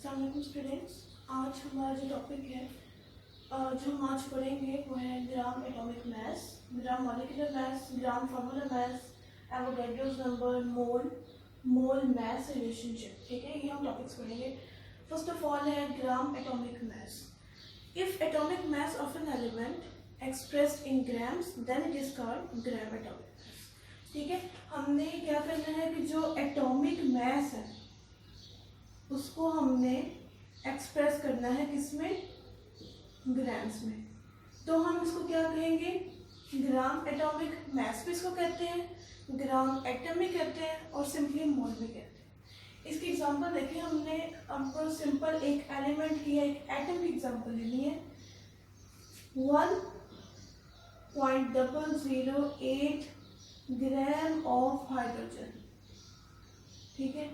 अस्सलाम वालेकुम स्टूडेंट्स। आज हमारा जो टॉपिक है जो हम आज पढ़ेंगे वो है gram atomic mass, gram molecular mass, gram formula mass, Avogadro's number, mole mass relationship. ठीक है, ये हम टॉपिक्स पढ़ेंगे। फर्स्ट ऑफ ऑल है gram atomic mass. If atomic mass of an element expressed in grams then it is called gram atomic mass. ठीक है, हमने क्या करना है कि जो एटॉमिक मास है उसको हमने एक्सप्रेस करना है किसमें, ग्राम्स में। तो हम इसको क्या कहेंगे, ग्राम एटॉमिक मास भी इसको कहते हैं, ग्राम एटम भी कहते हैं और सिंपली मोल भी कहते हैं। इसकी एग्जांपल देखिए, हमने आपको सिंपल एक एलिमेंट की है, एक एटम की एग्जांपल लेनी है। 1.008 ग्राम ऑफ हाइड्रोजन। ठीक है,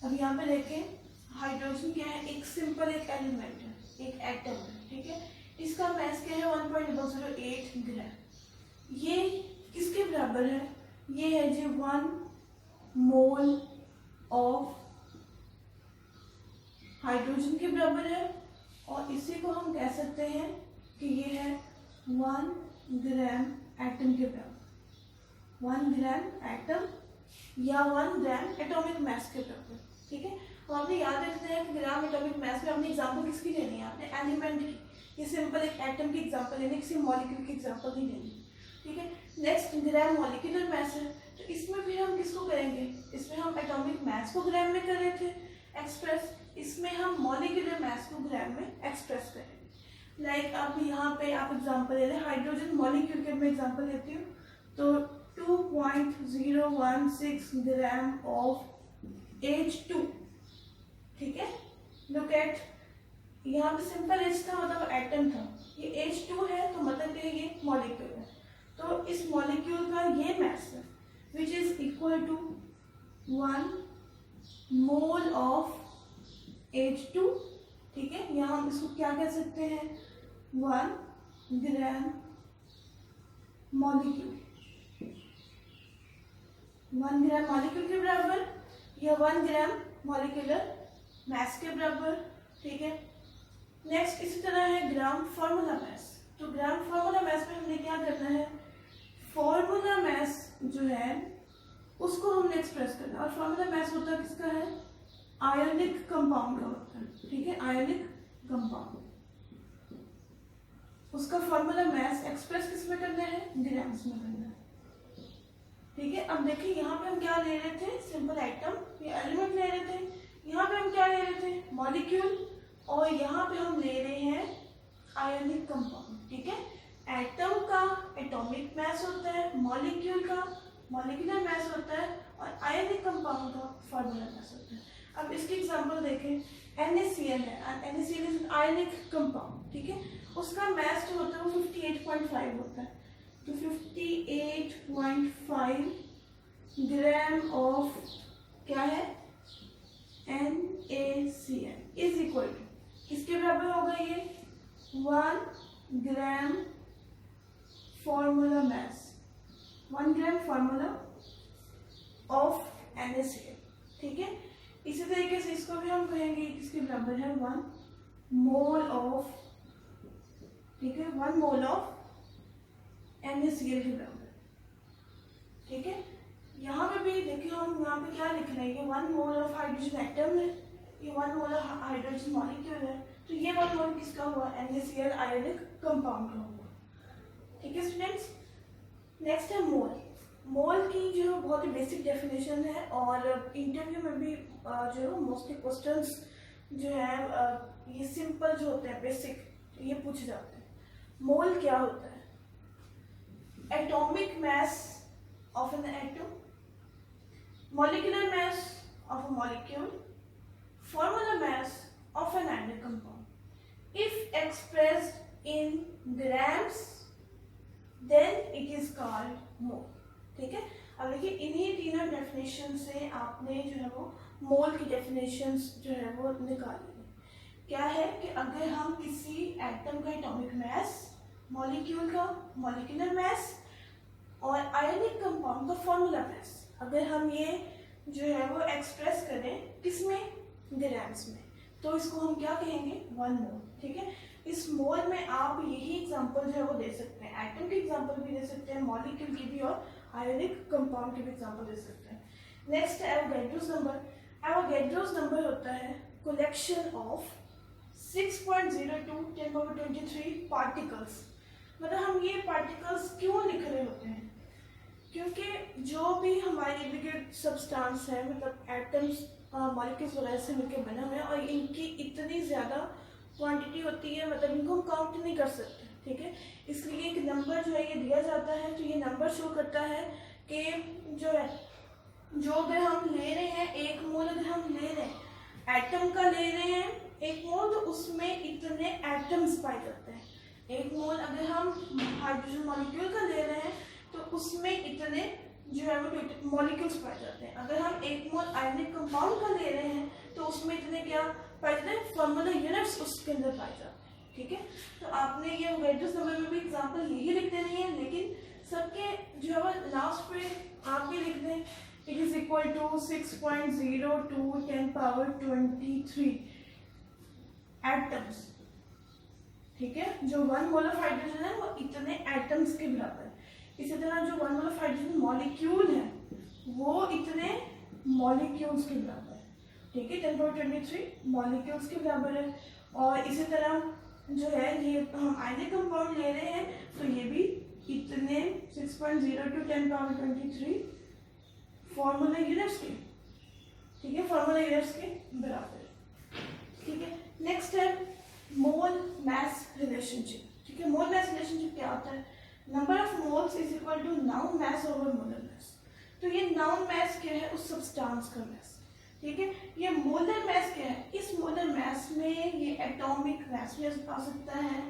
अब यहाँ पे देखें हाइड्रोजन क्या है, एक सिंपल एक एलिमेंट है, एक एटम है। ठीक है, इसका मास क्या है 1.008 ग्राम। ये किसके बराबर है, ये है जी 1 मोल ऑफ हाइड्रोजन के बराबर है। और इसी को हम कह सकते हैं कि ये है 1 ग्राम एटम के बराबर, 1 ग्राम एटम या 1 ग्राम एटॉमिक मास के बराबर। ठीक है, तो आपने याद रखना है कि ग्राम एटॉमिक मास में आपने एग्जांपल किसकी लेनी है, आपने एलिमेंट की। ये सिंपल एक एटम की एग्जांपल लेनी, किसी मॉलिक्यूल की एग्जांपल नहीं लेनी। ठीक है, नेक्स्ट ग्राम मॉलिक्यूलर मास है, तो इसमें भी हम किसको करेंगे, इसमें हम एटॉमिक मास को ग्राम में कर रहे थे एक्सप्रेस, इसमें हम मॉलिक्यूलर मास को ग्राम में एक्सप्रेस करेंगे। लाइक आप यहाँ पे आप एग्जांपल ले रहे हैं हाइड्रोजन मॉलिक्यूल के, मैं एग्जांपल लेती हूँ। तो 2.016 ग्राम ऑफ H2। ठीक है, लुक एट, यहाँ पे सिंपल H था मतलब एटम था, ये H2 है तो मतलब कि ये मॉलिक्यूल है। तो इस मॉलिक्यूल का ये मास है which is equal to 1 mole of H2। ठीक है, यहाँ हम इसको क्या कह सकते हैं, 1 ग्राम मॉलिक्यूल, 1 ग्राम मॉलिक्यूल के बराबर या 1 ग्राम मॉलिक्यूलर मास के बराबर। ठीक है, नेक्स्ट इसी तरह है ग्राम फार्मूला मास। तो ग्राम फार्मूला मास में हमने क्या करना है, फार्मूला मास जो है उसको हमने एक्सप्रेस करना है। और फार्मूला मास होता है किसका है, आयोनिक कंपाउंड का होता है। ठीक है, आयोनिक कंपाउंड, उसका फार्मूला मास एक्सप्रेस किस में करना है, ग्राम्स में करना है। ठीक है, अब देखिए यहाँ पे हम क्या ले रहे थे, सिंपल एटम या एलिमेंट ले रहे थे, यहाँ पे हम क्या ले रहे थे, मॉलिक्यूल, और यहाँ पे हम ले रहे हैं आयोनिक कंपाउंड। ठीक है, एटम का एटॉमिक मास होता है, मॉलिक्यूल का मॉलिक्यूलर मास होता है और आयोनिक कंपाउंड का फार्मूला मास होता है। अब इसकी एग्जांपल देखें, NaCl है, NaCl इज आयोनिक कंपाउंड। ठीक है, उसका मास जो होता है वो 58.5 होता है। तो 58.5 ग्राम ऑफ क्या है, NaCl इज इक्वल टू किसके बराबर होगा, ये 1 gram formula mass, 1 gram formula of NaCl। ठीक है, इसी तरीके से इसको भी हम कहेंगे किसके बराबर है, 1 मोल ऑफ, ठीक है, 1 मोल ऑफ NaCl के बराबर। ठीक है, यहाँ पे भी देखिए हम यहाँ पे क्या लिख रहे हैं, 1 मोल ऑफ हाइड्रोजन एटम है, ये 1 मोल ऑफ हाइड्रोजन मॉलिक्यूल है। तो ये 1 मोल किसका हुआ, NaCl आयोनिक कंपाउंड का हुआ। ठीक है स्टूडेंट्स, नेक्स्ट है मोल। मोल की जो बहुत ही बेसिक डेफिनेशन है और इंटरव्यू में भी जो मोस्टली क्वेश्चंस जो है ये सिंपल जो होते हैं बेसिक, ये पूछे जाते हैं। मोल क्या होता है, atomic mass of an atom, molecular mass of a molecule, formula mass of an ionic compound. If expressed in grams, then it is called mole. ठीक है, अब देखिए इन्हीं तीनों डेफिनेशन से आपने जो है वो मोल की डेफिनेशंस जो है वो निकाली है। क्या है कि अगर हम किसी एटम का एटॉमिक मास, मॉलिक्यूल का मॉलिक्यूलर मास और आयोनिक कंपाउंड का फॉर्मूला मास, अगर हम ये जो है वो एक्सप्रेस करें किसमें, ग्राम्स में, तो इसको हम क्या कहेंगे, 1 मोल। ठीक है, इस मोल में आप यही एग्जांपल जो है वो दे सकते हैं, एटम के एग्जांपल भी दे सकते हैं, मॉलिक्यूल की भी और आयोनिक कंपाउंड के भी एग्जांपल दे सकते हैं। नेक्स्ट है एवोगैड्रोस नंबर। एवोगैड्रोस नंबर होता है कलेक्शन ऑफ 6.02 10⁻23 पार्टिकल्स। मतलब हम ये पार्टिकल्स क्यों लिख रहे होते हैं, क्योंकि जो भी हमारे लिक्विड सब्सटेंस है, मतलब एटम्स मॉलिक्यूल्स वगैरह से मिलकर बने हुए हैं, और इनकी इतनी ज़्यादा क्वांटिटी होती है, मतलब इनको हम काउंट नहीं कर सकते। ठीक है, इसलिए एक नंबर जो है ये दिया जाता है। तो ये नंबर शो करता है कि जो है, जो अगर हम ले रहे हैं एक मोल, अगर हम ले रहे हैं एटम का ले रहे हैं एक मोल, तो उसमें इतने एटम्स पाए जाते हैं। एक मोल अगर हम हाइड्रोजन मॉलिक्यूल का ले रहे हैं तो उसमें इतने जो है वो मॉलिक्यूल्स पाए जाते हैं। अगर हम एक मोल आयनिक कंपाउंड का ले रहे हैं तो उसमें इतने क्या पाए जाते हैं, फॉर्मूला यूनिट्स उसके अंदर पाए जाते हैं। ठीक है, तो आपने ये एवोगैड्रोस नंबर में भी एग्जांपल यही लिख देनी है, लेकिन सबके जो है वो लास्ट पे आप ये लिख दें, it is equal to 6.02 10⁻23 atoms. ठीक है, जो 1 मोल ऑफ हाइड्रोजन है वो इतने एटम्स के बराबर है। इसी तरह जो 1 मोल ऑफ हाइड्रोजन मॉलिक्यूल है वो इतने मॉलिक्यूल्स के बराबर है। ठीक है, 10⁻23 मॉलिक्यूल्स के बराबर है। और इसी तरह जो है ये हम आयनिक कंपाउंड ले रहे हैं तो ये भी इतने 6.02 10⁻23 फॉर्मूला यूनिट्स के, ठीक है, फॉर्मूला यूनिट्स के बराबर। ठीक है, नेक्स्ट है मोल मास रिलेशनशिप। ठीक है, मोल मास रिलेशनशिप क्या होता है, number of moles is equal to known mass over molar mass. तो ये नाउन मास क्या है, उस सब्सटेंस का मास। ठीक है, ये मोलर मास क्या है, इस मोलर मास में ये एटॉमिक मास भी आ सकता है।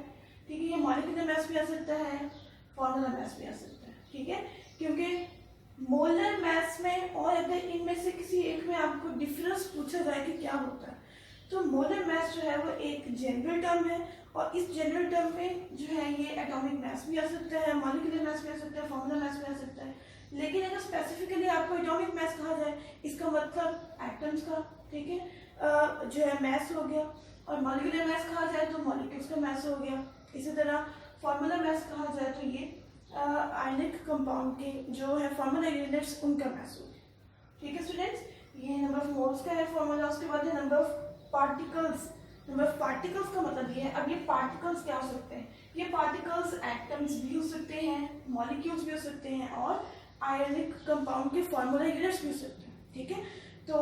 ठीक है, ये मॉलिक्यूलर मास भी आ सकता है, फॉर्मूला मास भी आ सकता है। ठीक है, क्योंकि मोलर मास में और अगर इनमें से किसी एक में आपको डिफरेंस पूछा जाए कि क्या होता है, तो मोलर मास जो है वो एक जनरल टर्म है, और इस जनरल टर्म में जो है ये एटॉमिक मास भी आ सकता है, मॉलिक्यूलर मास भी आ सकता है, फॉर्मूला मास भी आ सकता है। लेकिन अगर स्पेसिफिकली आपको एटॉमिक मास कहा जाए, इसका मतलब एटम्स का, ठीक है, जो है मास हो गया, और मॉलिक्यूलर मास कहा जाए तो मॉलिक्यूल्स का मास हो गया। इसी तरह फॉर्मूला मास कहा जाए तो ये आयनिक कंपाउंड के जो है फॉर्मूला यूनिट्स उनका मास हो गया। ठीक है स्टूडेंट्स, ये नंबर ऑफ मोल्स का है फॉर्मूला। उसके बाद है number of particles. Number of particles का मतलब ये है, अब ये पार्टिकल्स क्या हो सकते हैं, ये पार्टिकल्स एटम्स भी हो सकते हैं, मॉलिक्यूल्स भी हो सकते हैं, और आयनिक कंपाउंड के फॉर्मूला यूनिट्स भी हो सकते हैं। ठीक है, तो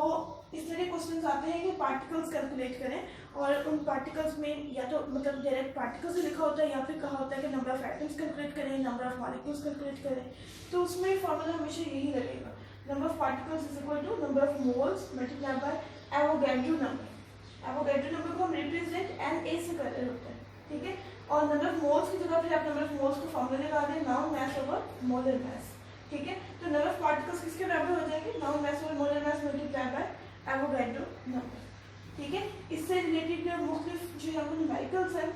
इस तरह के क्वेश्चंस आते हैं कि पार्टिकल्स कैलकुलेट करें, और उन पार्टिकल्स में या तो मतलब डायरेक्ट पार्टिकल्स से लिखा होता है, या फिर कहा होता है कि नंबर ऑफ एटम्स कैलकुलेट करें, नंबर ऑफ मॉलिक्यूल्स कैलकुलेट करें। तो उसमें फॉर्मूला हमेशा यही लगेगा, number of particles is equal to number of moles multiply by Avogadro number. Avogadro number को हम रिप्रेजेंट Na से कर रहे होते हैं। ठीक है, और नंबर ऑफ मोल्स की जगह फिर आप नंबर ऑफ मोल्स को फॉर्मूला लगा दें, नाउन मास ओवर मोलर मास। ठीक है, तो नंबर ऑफ पार्टिकल्स किसके बराबर हो जाएंगे, noun mass over molar mass multiply by Avogadro number. ठीक है, इससे रिलेटेड मुख्तलिफ जो है वो न्यूमेरिकल्स हैं